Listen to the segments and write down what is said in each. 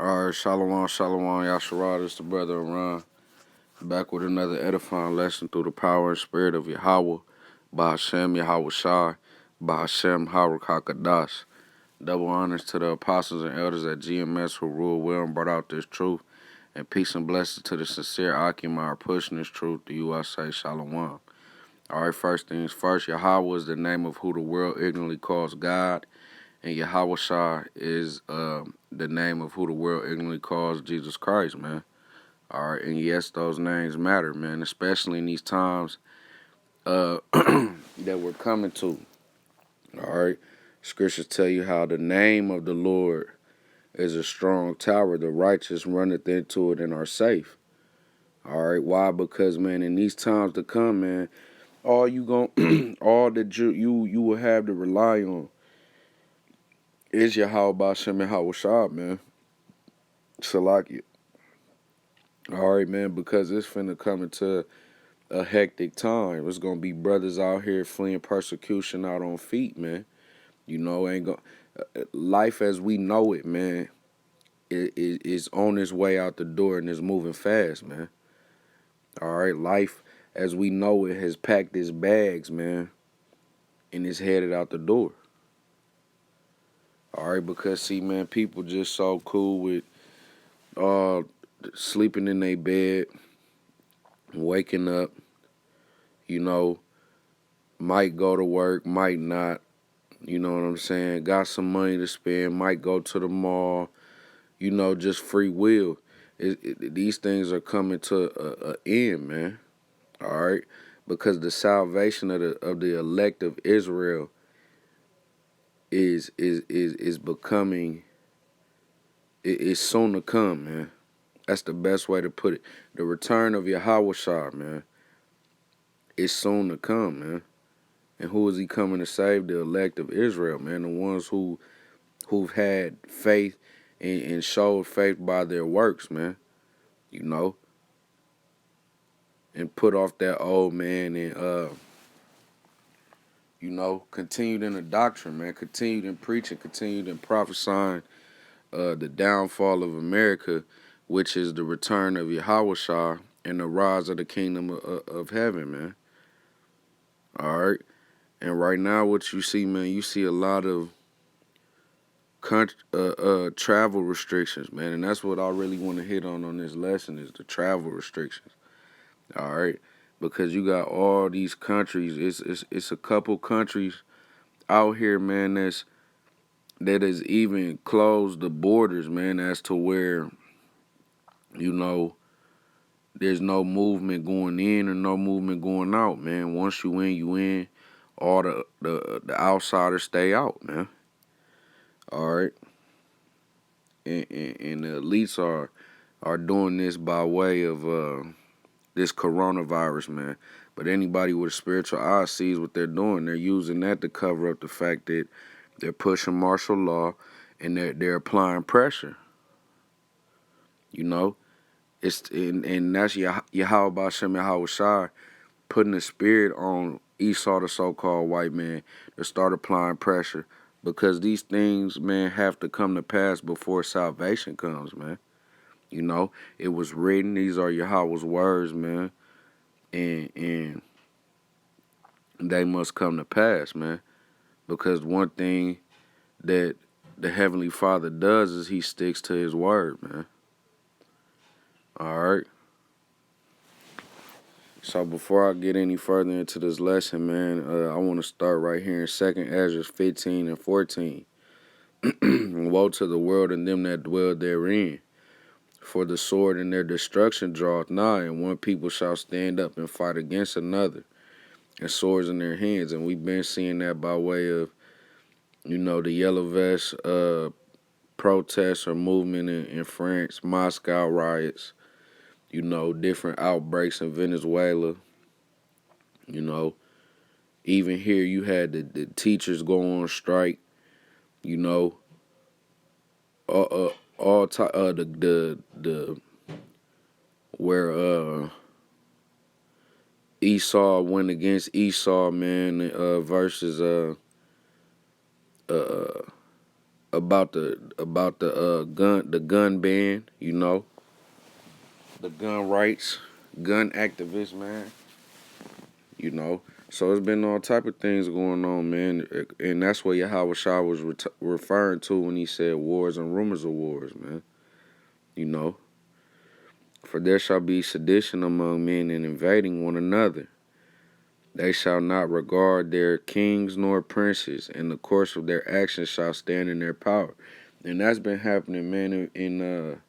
All right, Shalawam, Shalawam, Yahawah, this the brother Ron, back with another edifying lesson through the power and spirit of Yahawah, Bahasham, Yahawashi, Bahasham, Qadash. Double honors to the apostles and elders at GMS who ruled well and brought out this truth, and peace and blessings to the sincere occupier pushing this truth to you, I say Shalawam. All right, first things first, Yahawah is the name of who the world ignorantly calls God, and Yahawashi is the name of who the world ignorantly calls Jesus Christ, man. All right, and yes, those names matter, man, especially in these times that we're coming to. All right, scriptures tell you how the name of the Lord is a strong tower. The righteous runneth into it and are safe. All right, why? Because, man, in these times to come, man, all you gon' all that you will have to rely on is Yahawah Bahasham and Yahawah, man. Salakia. All right, man, because it's finna come into a hectic time. It's gonna be brothers out here fleeing persecution out on feet, man. You know, ain't going life as we know it, man, is on its way out the door and is moving fast, man. All right, life as we know it has packed its bags, man, and is headed out the door. All right, because see, man, people just so cool with sleeping in their bed, waking up, you know, might go to work, might not, you know what I'm saying, got some money to spend, might go to the mall, you know, just free will. These things are coming to a end, man, all right, because the salvation of the elect of Israel is becoming, it's soon to come, man. That's the best way to put it. The return of Yahawah, man, is soon to come, man. And who is he coming to save? The elect of Israel, man. The ones who've had faith and showed faith by their works, man. You know, and put off that old man and you know, continued in the doctrine, man. Continued in preaching, continued in prophesying the downfall of America, which is the return of Yahawah and the rise of the kingdom of heaven, man. All right. And right now, what you see, man, you see a lot of travel restrictions, man, and that's what I really want to hit on this lesson is the travel restrictions. All right, because you got all these countries. It's a couple countries out here, man, that has even closed the borders, man, as to where, you know, there's no movement going in or no movement going out, man. Once you in, you in. All the outsiders stay out, man. All right. And the elites are doing this by way of this coronavirus, man. But anybody with a spiritual eye sees what they're doing. They're using that to cover up the fact that they're pushing martial law and they're applying pressure. You know, and that's Yahawah Bahasham Yahawah putting the spirit on Esau, the so-called white man, to start applying pressure. Because these things, man, have to come to pass before salvation comes, man. You know, it was written. These are Yahweh's words, man. And they must come to pass, man. Because one thing that the Heavenly Father does is he sticks to his word, man. All right. So before I get any further into this lesson, man, I want to start right here in 2nd Ezra 15 and 14. Woe to the world and them that dwell therein. For the sword and their destruction draweth nigh, and one people shall stand up and fight against another, and swords in their hands. And we've been seeing that by way of, you know, the Yellow Vest protests or movement in France, Moscow riots, you know, different outbreaks in Venezuela. You know, even here you had the teachers go on strike, you know, all the where Esau went against Esau, man, versus about the gun ban, the gun rights, gun activists, man. You know, so it's been all type of things going on, man, and that's what Yahawashi was referring to when he said wars and rumors of wars, man. You know, for there shall be sedition among men and invading one another. They shall not regard their kings nor princes, and the course of their actions shall stand in their power. And that's been happening, man, in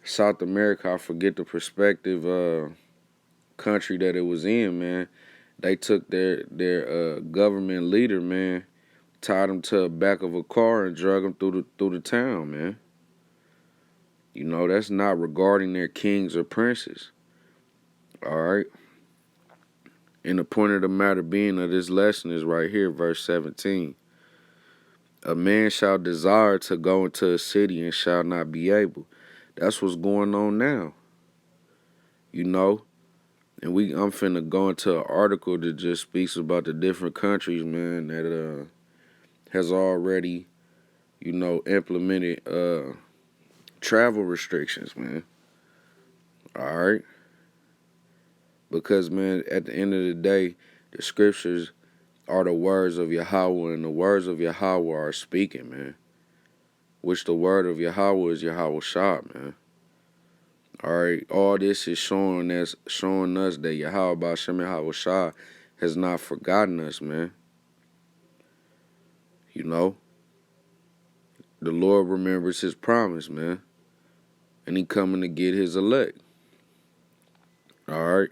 South America. I forget the perspective country that it was in, man. They took their government leader, man, tied him to the back of a car and drug him through the town, man. You know, that's not regarding their kings or princes. All right. And the point of the matter being of this lesson is right here, verse 17. A man shall desire to go into a city and shall not be able. That's what's going on now. You know? And I'm finna go into an article that just speaks about the different countries, man, that has already, implemented travel restrictions, man. All right? Because, man, at the end of the day, the scriptures are the words of Yahawah, and the words of Yahawah are speaking, man. Which the word of Yahawah is Yahawashi, man. All right, all this is showing us that Yahawah Bahasham Yahawashi has not forgotten us, man. You know, the Lord remembers His promise, man, and He coming to get His elect. All right,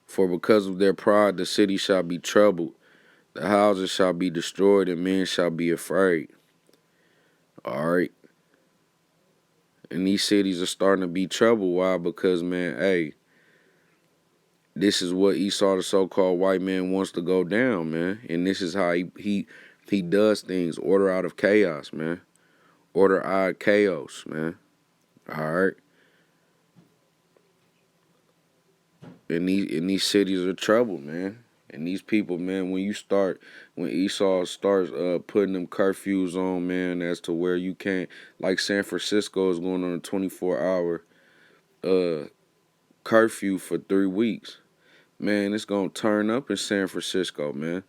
for because of their pride, the city shall be troubled, the houses shall be destroyed, and men shall be afraid. All right. And these cities are starting to be troubled. Why? Because, man, hey, this is what Esau, the so-called white man, wants to go down, man. And this is how he does things. Order out of chaos, man. Order out of chaos, man. All right. And these cities are troubled, man. And these people, man, when Esau starts putting them curfews on, man, as to where you can't, like San Francisco is going on a 24-hour curfew for 3 weeks. Man, it's gonna turn up in San Francisco, man.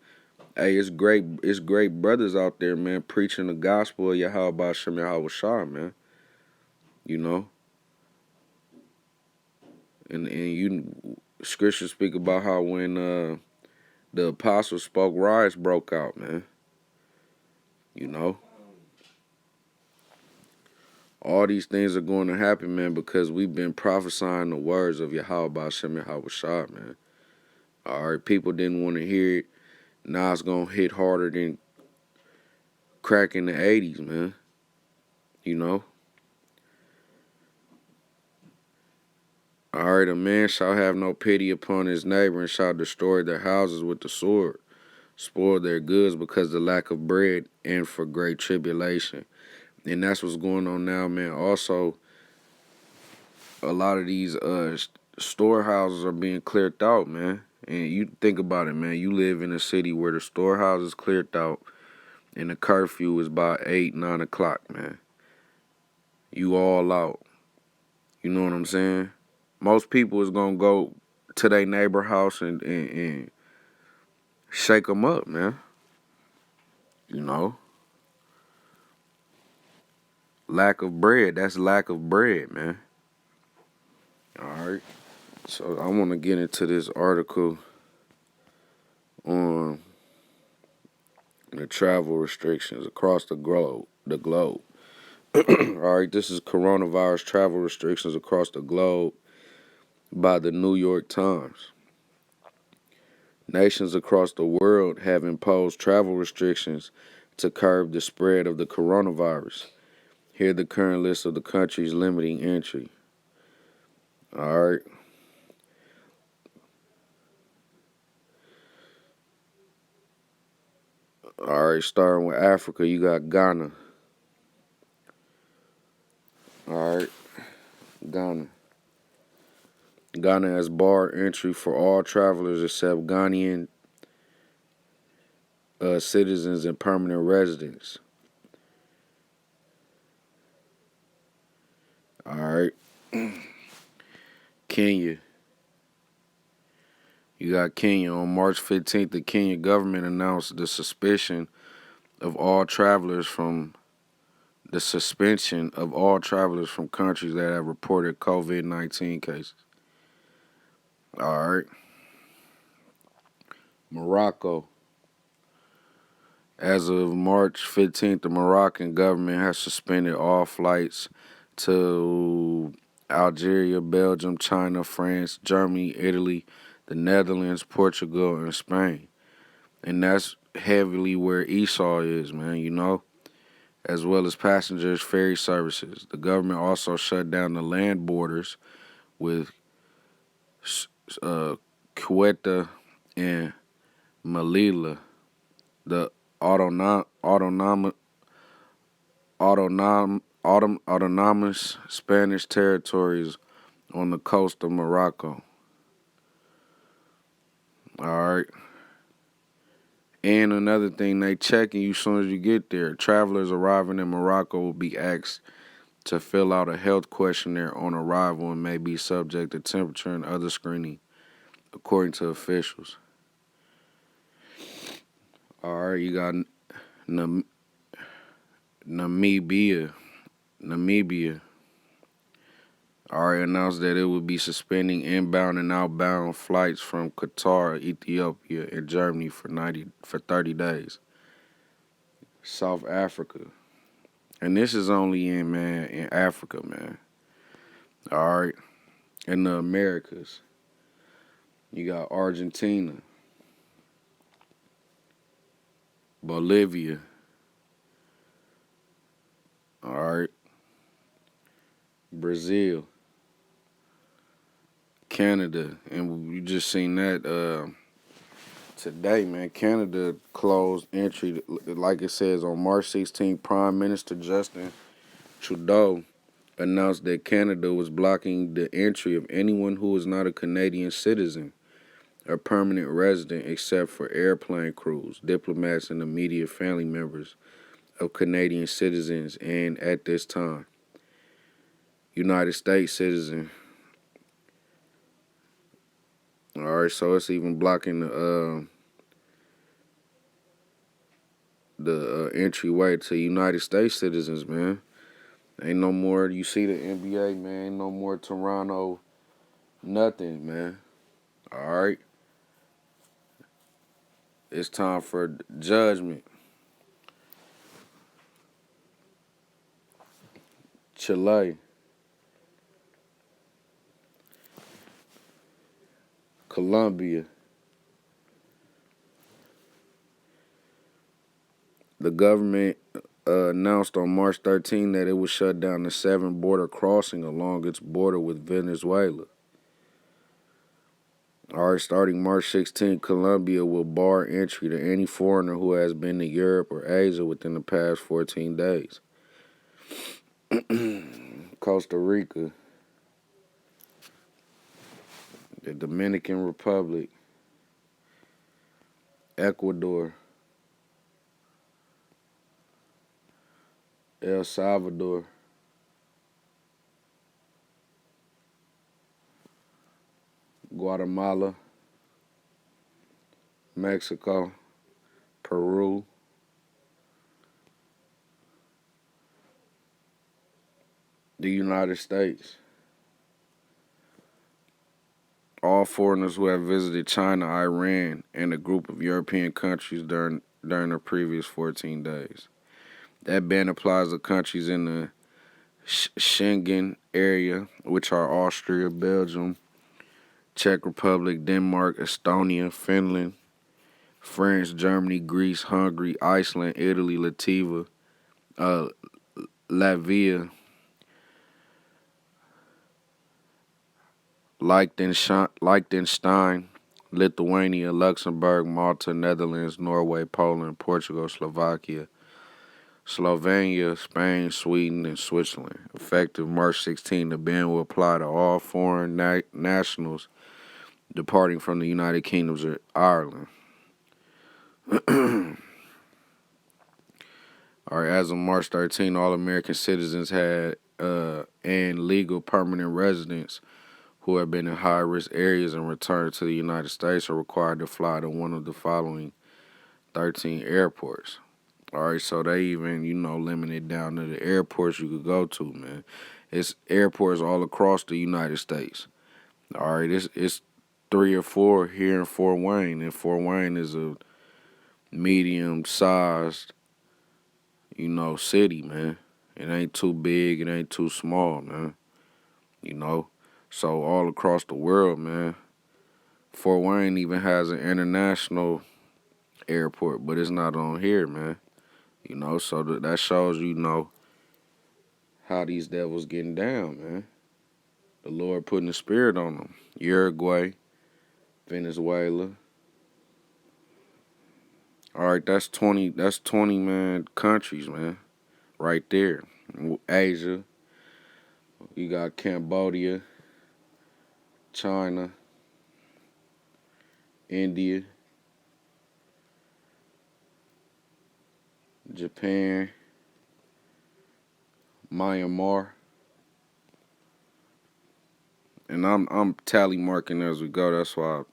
Hey, it's great brothers out there, man, preaching the gospel of Yahawah Bahasham Yahawashi, man. You know? And scriptures speak about how when the apostles spoke, riots broke out, man. You know? All these things are going to happen, man, because we've been prophesying the words of Yahawah Bahasham Yahawashi, man. All right, people didn't want to hear it. Now it's going to hit harder than crack in the 80s, man. You know? All right, a man shall have no pity upon his neighbor and shall destroy their houses with the sword, spoil their goods because of the lack of bread and for great tribulation. And that's what's going on now, man. Also, a lot of these storehouses are being cleared out, man. And you think about it, man. You live in a city where the storehouse is cleared out and the curfew is by 8, 9 o'clock, man. You all out. You know what I'm saying? Most people is going to go to their neighbor house and shake them up, man. You know? Lack of bread. That's lack of bread, man. All right. So I want to get into this article on the travel restrictions across the globe. All right. This is coronavirus travel restrictions across the globe by the New York Times. Nations across the world have imposed travel restrictions to curb the spread of the coronavirus. Here the current list of the countries limiting entry. All right. All right, starting with Africa, you got Ghana. All right, Ghana. Ghana has barred entry for all travelers except Ghanaian citizens and permanent residents. Kenya. You got Kenya. On March 15th, the Kenya government announced the suspension of all travelers from the suspension of all travelers from countries that have reported COVID-19 cases. All right. Morocco. As of March 15th, the Moroccan government has suspended all flights to Algeria, Belgium, China, France, Germany, Italy, the Netherlands, Portugal, and Spain. And that's heavily where Esau is, man, as well as passengers ferry services. The government also shut down the land borders with Quetta and Melilla, the autonomous Spanish territories on the coast of Morocco. All right. And another thing, they checking you as soon as you get there. Travelers arriving in Morocco will be asked to fill out a health questionnaire on arrival and may be subject to temperature and other screening, according to officials. All right, you got Namibia. All right, announced that it would be suspending inbound and outbound flights from Qatar, Ethiopia, and Germany for 30 days. South Africa. And this is only in Africa, man. All right. In the Americas, you got Argentina, Bolivia. All right. Brazil, Canada, and you just seen that today, man. Canada closed entry, like it says on March 16th. Prime Minister Justin Trudeau announced that Canada was blocking the entry of anyone who is not a Canadian citizen or permanent resident except for airplane crews, diplomats, and immediate family members of Canadian citizens, and at this time, United States citizen. All right, so it's even blocking the entryway to United States citizens, man. Ain't no more. You see the NBA, man. Ain't no more Toronto, nothing, man. All right, it's time for judgment. Chile, Colombia. The government announced on March 13 that it would shut down the 7 border crossing along its border with Venezuela. All right, starting March 16, Colombia will bar entry to any foreigner who has been to Europe or Asia within the past 14 days. Costa Rica, the Dominican Republic, Ecuador, El Salvador, Guatemala, Mexico, Peru, the United States. All foreigners who have visited China, Iran, and a group of European countries during the previous 14 days. That ban applies to countries in the Schengen area, which are Austria, Belgium, Czech Republic, Denmark, Estonia, Finland, France, Germany, Greece, Hungary, Iceland, Italy, Latvia, Liechtenstein, Lithuania, Luxembourg, Malta, Netherlands, Norway, Poland, Portugal, Slovakia, Slovenia, Spain, Sweden, and Switzerland. Effective March 16, the ban will apply to all foreign nationals departing from the United Kingdom or Ireland. All right, as of March 13, all American citizens had and legal permanent residents who have been in high-risk areas and returned to the United States are required to fly to one of the following 13 airports. All right, so they even, limited down to the airports you could go to, man. It's airports all across the United States. All right, it's 3 or 4 here in Fort Wayne, and Fort Wayne is a medium-sized, city, man. It ain't too big, it ain't too small, man. You know, so all across the world, man. Fort Wayne even has an international airport, but it's not on here, man. So that shows how these devils getting down, man. The Lord putting the spirit on them. Uruguay, Venezuela. All right, that's 20. That's 20, man, countries, man, right there. Asia. You got Cambodia, China, India, Japan, Myanmar. And I'm tally marking as we go. That's why I'm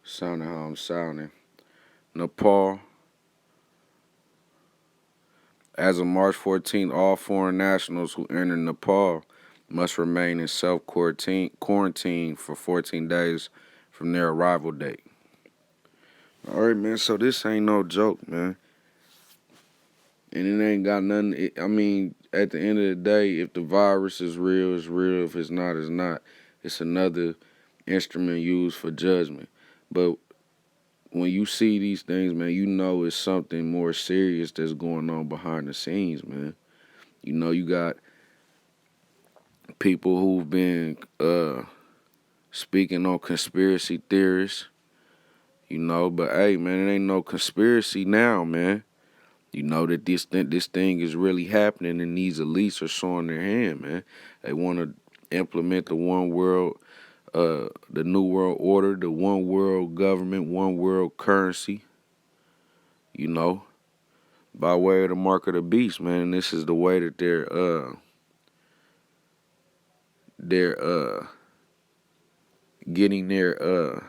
sounding how I'm sounding. Nepal. As of March 14th, all foreign nationals who enter Nepal must remain in self-quarantine for 14 days from their arrival date. All right, man, so this ain't no joke, man. And it ain't got nothing. I mean, at the end of the day, if the virus is real, it's real. If it's not, it's not. It's another instrument used for judgment. But when you see these things, man, you know it's something more serious that's going on behind the scenes, man. You got people who've been speaking on conspiracy theories, but hey, man, it ain't no conspiracy now, man. You know that this thing is really happening, and these elites are showing their hand, man. They want to implement the one world, the new world order, the one world government, one world currency. By way of the mark of the beast, man. And this is the way that they're getting their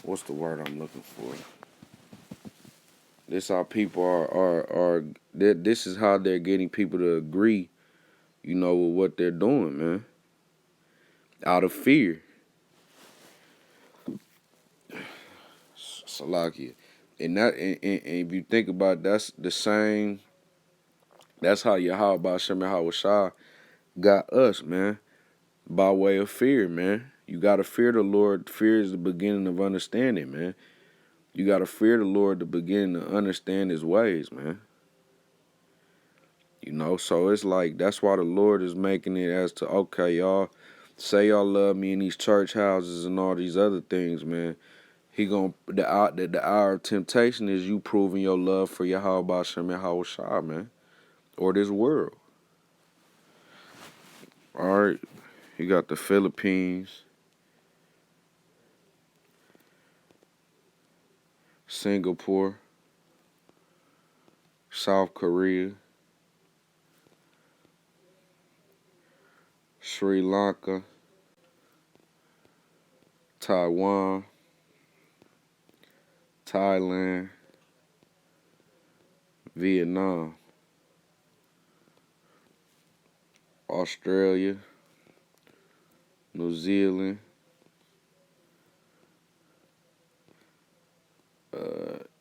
what's the word I'm looking for? This how people are this is how they're getting people to agree, with what they're doing, man. Out of fear. Salakia. And if you think about it, that's the same. That's how Yahawah, Bahasham, Yahawah got us, man. By way of fear, man. You gotta fear the Lord. Fear is the beginning of understanding, man. You gotta fear the Lord to begin to understand His ways, man. So it's like that's why the Lord is making it as to, okay, y'all say y'all love me in these church houses and all these other things, man. He gonna the hour of temptation is you proving your love for Yahawah Bahasham Yahawah, man, or this world. All right, you got the Philippines, Singapore, South Korea, Sri Lanka, Taiwan, Thailand, Vietnam, Australia, New Zealand,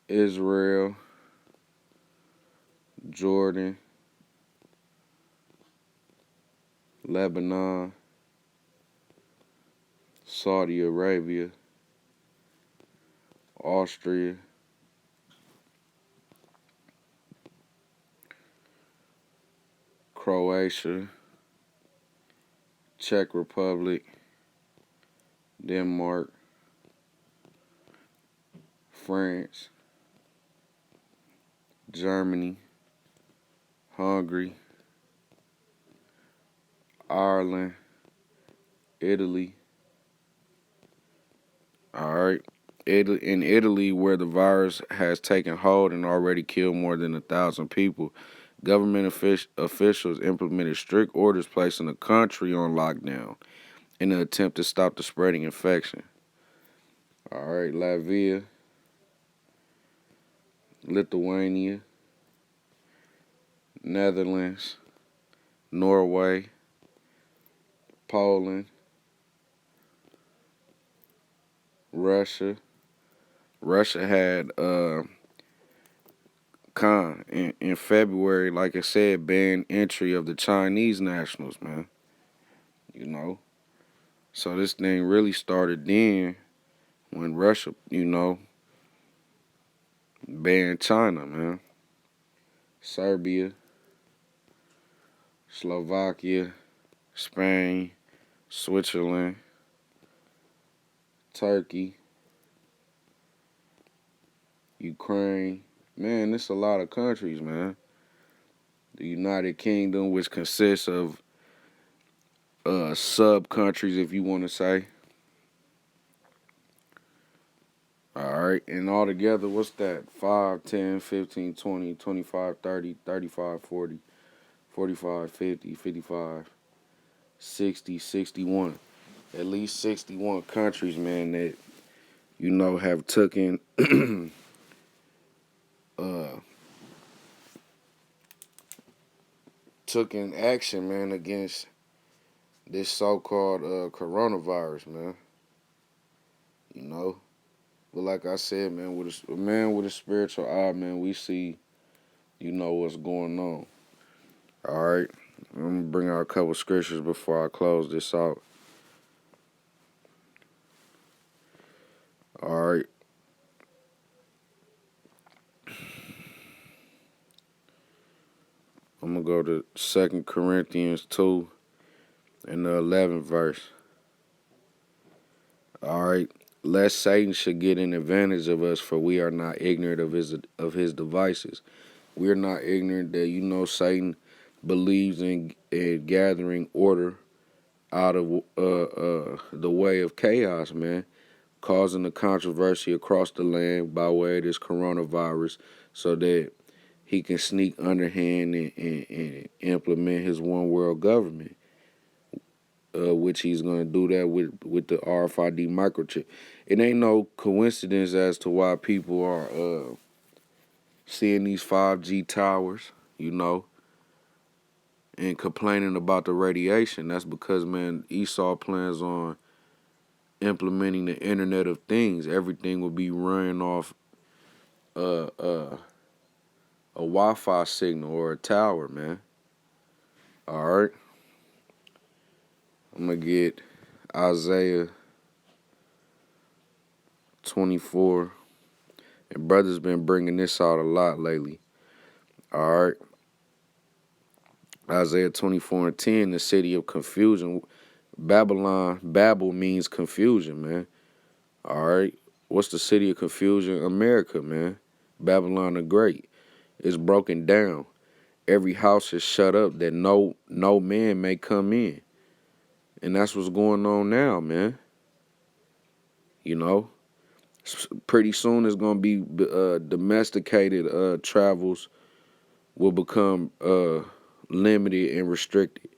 Israel, Jordan, Lebanon, Saudi Arabia, Austria, Croatia, Czech Republic, Denmark, France, Germany, Hungary, Ireland, Italy. All right. In Italy, where the virus has taken hold and already killed more than 1,000 people, government officials implemented strict orders placing the country on lockdown. in an attempt to stop the spreading infection. All right, Latvia, Lithuania, Netherlands, Norway, Poland, Russia. Russia had in February, like I said, banned entry of the Chinese nationals, man. You know, so this thing really started then when Russia, banned China, man. Serbia, Slovakia, Spain, Switzerland, Turkey, Ukraine. Man, it's a lot of countries, man. The United Kingdom, which consists of sub-countries, if you want to say. All right, and altogether, what's that? 5, 10, 15, 20, 25, 30, 35, 40, 45, 50, 55, 60, 61. At least 61 countries, man, that, have taken action, man, against this so-called coronavirus, man. You know, but like I said, man, with a man with a spiritual eye, man, we see, what's going on. All right, I'm gonna bring out a couple scriptures before I close this out. All right. I'm gonna go to 2 Corinthians 2 and the 11th verse. All right. Lest Satan should get an advantage of us, for we are not ignorant of his devices. We are not ignorant that Satan believes in gathering order out of the way of chaos, man, causing a controversy across the land by way of this coronavirus, so that he can sneak underhand and implement his one world government. Which he's going to do that with the RFID microchip. It ain't no coincidence as to why people are seeing these 5G towers, and complaining about the radiation. That's because, man, Esau plans on implementing the Internet of Things. Everything will be running off a Wi-Fi signal or a tower, man. All right. I'm going to get Isaiah 24. And brother's been bringing this out a lot lately. All right. Isaiah 24 and 10, the city of confusion. Babel means confusion, man. All right. What's the city of confusion? America, man. Babylon the Great. It's broken down. Every house is shut up that no man may come in. And that's what's going on now, man. Pretty soon it's going to be domesticated travels will become limited and restricted.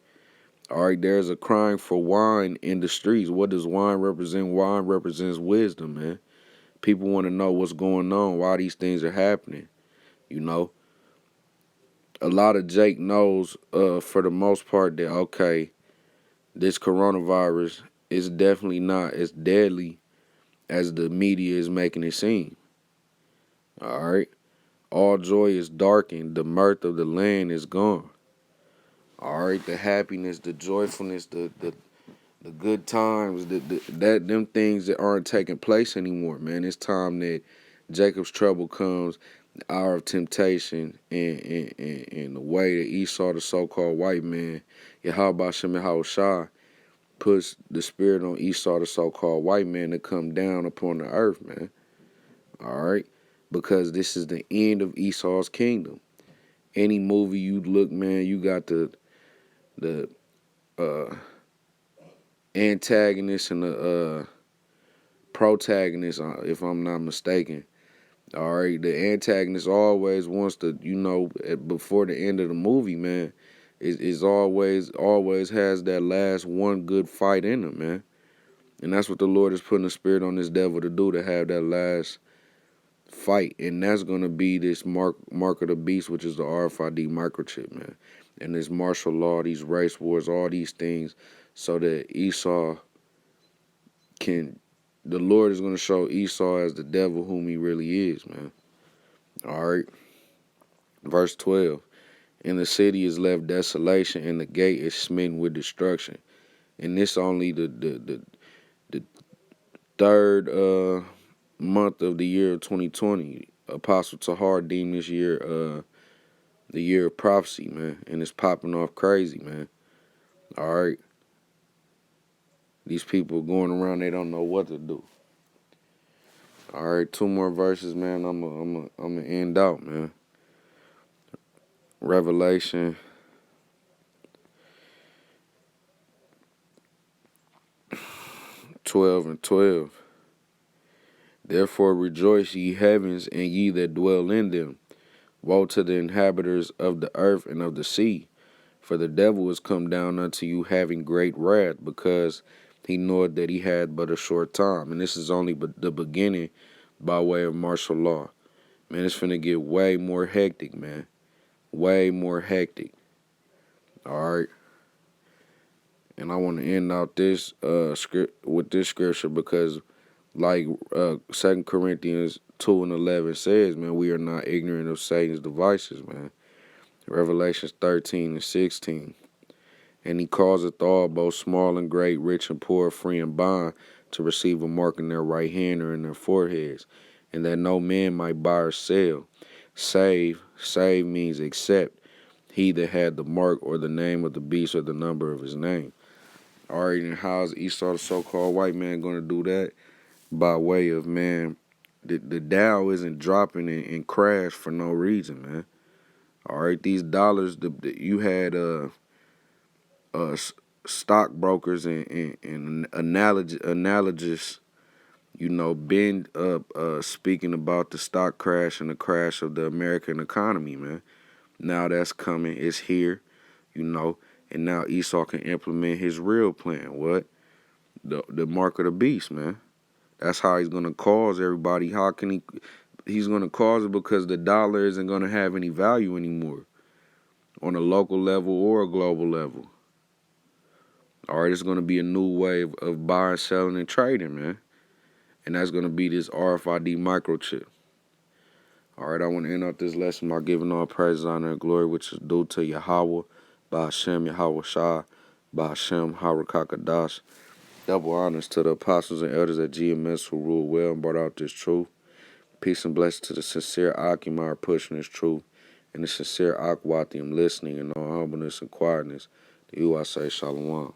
All right, there's a crying for wine in the streets. What does wine represent? Wine represents wisdom, man. People want to know what's going on, why these things are happening. A lot of Jake knows, for the most part, that, okay, this coronavirus is definitely not as deadly as the media is making it seem. All right. All joy is darkened. The mirth of the land is gone. All right. The happiness, the joyfulness, the good times, them things that aren't taking place anymore, man. It's time that Jacob's trouble comes, the hour of temptation, and the way that Esau, the so-called white man, Bahasham, Yahawashi, puts the spirit on Esau, the so-called white man, to come down upon the earth, man. All right? Because this is the end of Esau's kingdom. Any movie you look, man, you got the antagonist and the protagonist, if I'm not mistaken. All right, the antagonist always wants to, before the end of the movie, man, is always has that last one good fight in him, man. And that's what the Lord is putting the spirit on this devil to do, to have that last fight. And that's gonna be this mark of the beast, which is the RFID microchip, man. And this martial law, these race wars, all these things, so that Esau can, the Lord is gonna show Esau as the devil whom he really is, man. All right. Verse 12. And the city is left desolation, and the gate is smitten with destruction. And this only the third month of the year of 2020. Apostle Tahar deemed this year the year of prophecy, man. And it's popping off crazy, man. All right. These people going around, they don't know what to do. All right, 2 more verses, man. I'm gonna end out, man. Revelation 12:12. Therefore rejoice, ye heavens, and ye that dwell in them. Woe to the inhabitants of the earth and of the sea, for the devil is come down unto you having great wrath, because he knoweth that he had but a short time. And this is only the beginning by way of martial law. Man, it's finna get way more hectic, man. Way more hectic. All right. And I want to end out this script with this scripture, because like 2 Corinthians 2:11 says, man, we are not ignorant of Satan's devices, man. Revelations 13:16. And he causeth all, both small and great, rich and poor, free and bond, to receive a mark in their right hand or in their foreheads, and that no man might buy or sell, save means except he that had the mark or the name of the beast or the number of his name. All right, and how is Esau, the so-called white man, going to do that? By way of, man, the Dow isn't dropping and crash for no reason, man. All right, these dollars, you had stockbrokers and analogous, been speaking about the stock crash and the crash of the American economy, man. Now that's coming, it's here, and now Esau can implement his real plan. What? The mark of the beast, man. That's how he's gonna cause everybody. How can he? He's gonna cause it because the dollar isn't gonna have any value anymore, on a local level or a global level. All right, it's gonna be a new way of buying, selling, and trading, man. And that's gonna be this RFID microchip. All right, I want to end out this lesson by giving all praise, honor, and glory, which is due to Yahawah, Bahasham, Yahawashi, Bahasham, Rawchaa, Qadash. Double honors to the apostles and elders at GMS who ruled well and brought out this truth. Peace and blessings to the sincere Akimar pushing this truth, and the sincere Akwathium listening in all humbleness and quietness. To you I say Shalawam.